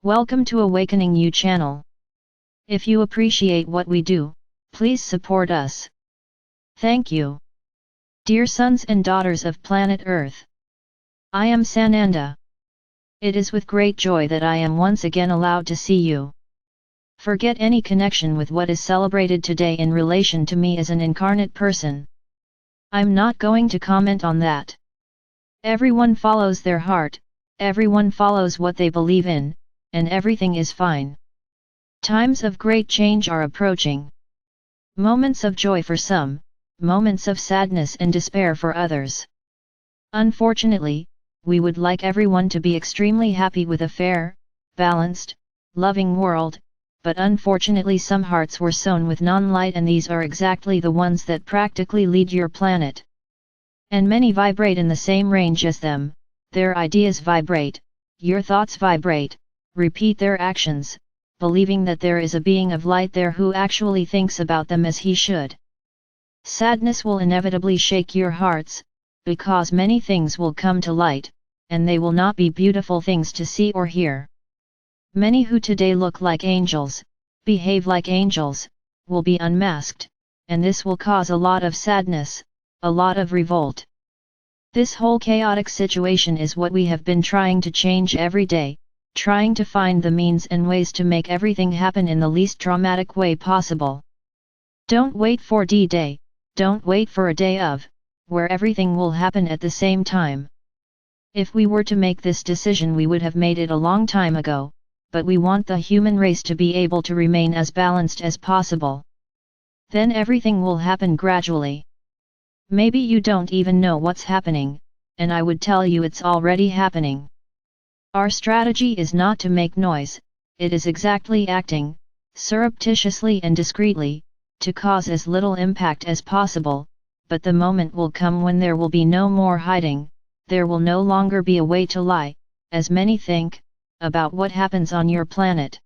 Welcome to AwakeningYOU channel. If you appreciate what we do, please support us. Thank you. Dear sons and daughters of planet Earth, I am Sananda. It is with great joy that I am once again allowed to see you. Forget any connection with what is celebrated today in relation to me as an incarnate person. I'm not going to comment on that. Everyone follows their heart, everyone follows what they believe in, and everything is fine. Times of great change are approaching. Moments of joy for some, moments of sadness and despair for others. Unfortunately, we would like everyone to be extremely happy with a fair, balanced, loving world, but unfortunately some hearts were sown with non-light, and these are exactly the ones that practically lead your planet. And many vibrate in the same range as them, their ideas vibrate, your thoughts vibrate, repeat their actions, believing that there is a being of light there who actually thinks about them as he should. Sadness will inevitably shake your hearts, because many things will come to light, and they will not be beautiful things to see or hear. Many who today look like angels, behave like angels, will be unmasked, and this will cause a lot of sadness, a lot of revolt. This whole chaotic situation is what we have been trying to change every day, trying to find the means and ways to make everything happen in the least dramatic way possible. Don't wait for D-Day, don't wait for a day of, where everything will happen at the same time. If we were to make this decision, we would have made it a long time ago, but we want the human race to be able to remain as balanced as possible. Then everything will happen gradually. Maybe you don't even know what's happening, and I would tell you it's already happening. Our strategy is not to make noise, it is exactly acting, surreptitiously and discreetly, to cause as little impact as possible, but the moment will come when there will be no more hiding, there will no longer be a way to lie, as many think, about what happens on your planet.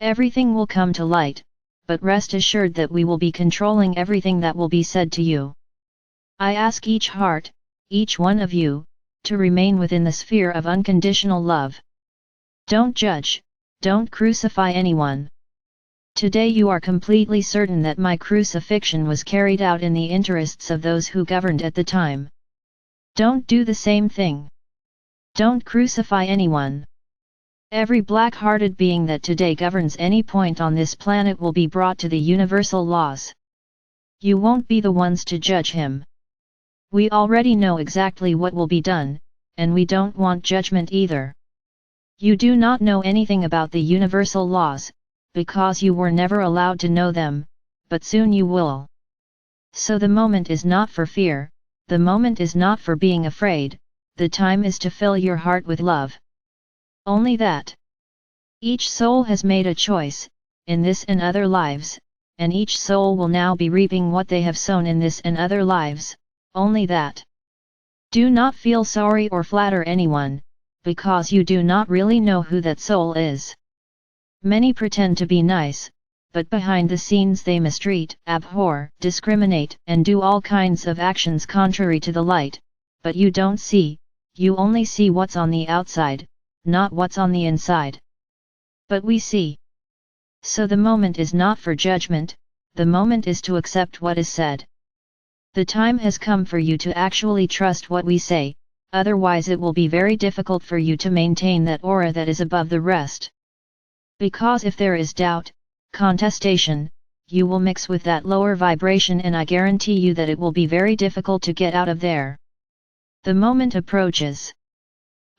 Everything will come to light, but rest assured that we will be controlling everything that will be said to you. I ask each heart, each one of you, to remain within the sphere of unconditional love. Don't judge, don't crucify anyone. Today you are completely certain that my crucifixion was carried out in the interests of those who governed at the time. Don't do the same thing. Don't crucify anyone. Every black-hearted being that today governs any point on this planet will be brought to the universal laws. You won't be the ones to judge him. We already know exactly what will be done, and we don't want judgment either. You do not know anything about the universal laws, because you were never allowed to know them, but soon you will. So the moment is not for fear, the moment is not for being afraid, the time is to fill your heart with love. Only that. Each soul has made a choice, in this and other lives, and each soul will now be reaping what they have sown in this and other lives. Only that. Do not feel sorry or flatter anyone, because you do not really know who that soul is. Many pretend to be nice, but behind the scenes they mistreat, abhor, discriminate, and do all kinds of actions contrary to the light, but you don't see, you only see what's on the outside, not what's on the inside. But we see. So the moment is not for judgment, the moment is to accept what is said. The time has come for you to actually trust what we say, otherwise it will be very difficult for you to maintain that aura that is above the rest. Because if there is doubt, contestation, you will mix with that lower vibration, and I guarantee you that it will be very difficult to get out of there. The moment approaches.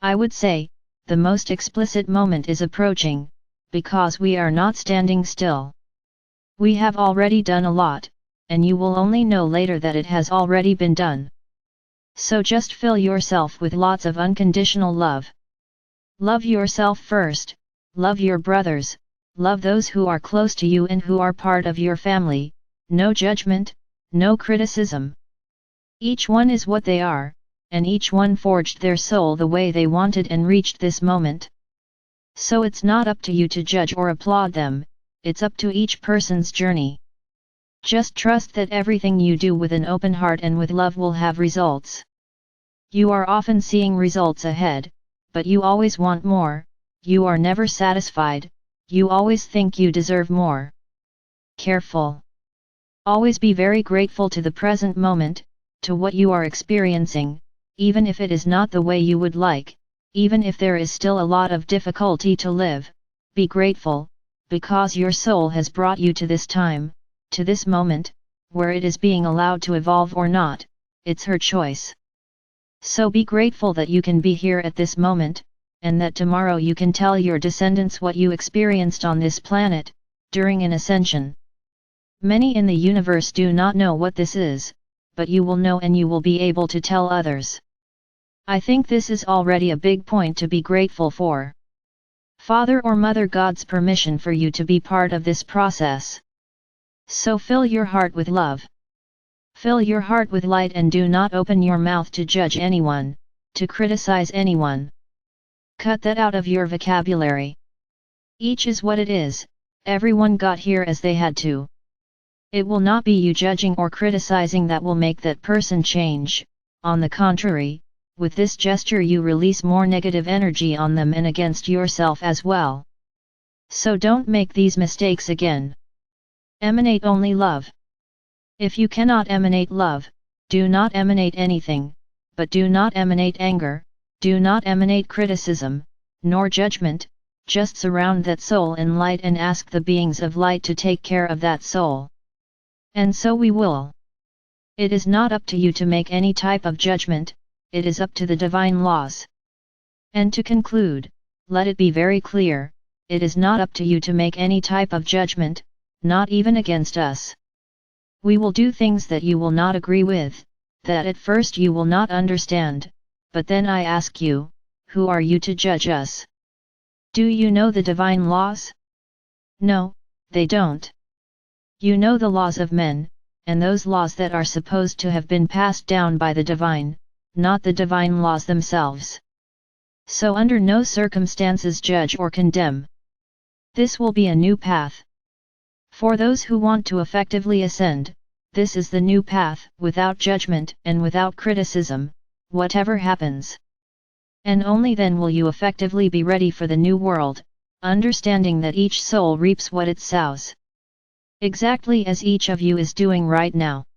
I would say, the most explicit moment is approaching, because we are not standing still. We have already done a lot, and you will only know later that it has already been done. So just fill yourself with lots of unconditional love. Love yourself first, love your brothers, love those who are close to you and who are part of your family, no judgment, no criticism. Each one is what they are, and each one forged their soul the way they wanted and reached this moment. So it's not up to you to judge or applaud them, it's up to each person's journey. Just trust that everything you do with an open heart and with love will have results. You are often seeing results ahead, but you always want more, you are never satisfied, you always think you deserve more. Careful. Always be very grateful to the present moment, to what you are experiencing, even if it is not the way you would like, even if there is still a lot of difficulty to live, be grateful, because your soul has brought you to this time, to this moment, where it is being allowed to evolve or not, it's her choice. So be grateful that you can be here at this moment, and that tomorrow you can tell your descendants what you experienced on this planet, during an ascension. Many in the universe do not know what this is, but you will know and you will be able to tell others. I think this is already a big point to be grateful for. Father or Mother God's permission for you to be part of this process. So fill your heart with love. Fill your heart with light and do not open your mouth to judge anyone, to criticize anyone. Cut that out of your vocabulary. Each is what it is, everyone got here as they had to. It will not be you judging or criticizing that will make that person change, on the contrary, with this gesture you release more negative energy on them and against yourself as well. So don't make these mistakes again. Emanate only love. If you cannot emanate love, do not emanate anything, but do not emanate anger, do not emanate criticism, nor judgment, just surround that soul in light and ask the beings of light to take care of that soul. And so we will. It is not up to you to make any type of judgment, it is up to the divine laws. And to conclude, let it be very clear, it is not up to you to make any type of judgment, not even against us. We will do things that you will not agree with, that at first you will not understand, but then I ask you, who are you to judge us? Do you know the divine laws? No, they don't. You know the laws of men, and those laws that are supposed to have been passed down by the divine, not the divine laws themselves. So under no circumstances judge or condemn. This will be a new path. For those who want to effectively ascend, this is the new path, without judgment and without criticism, whatever happens. And only then will you effectively be ready for the new world, understanding that each soul reaps what it sows. Exactly as each of you is doing right now.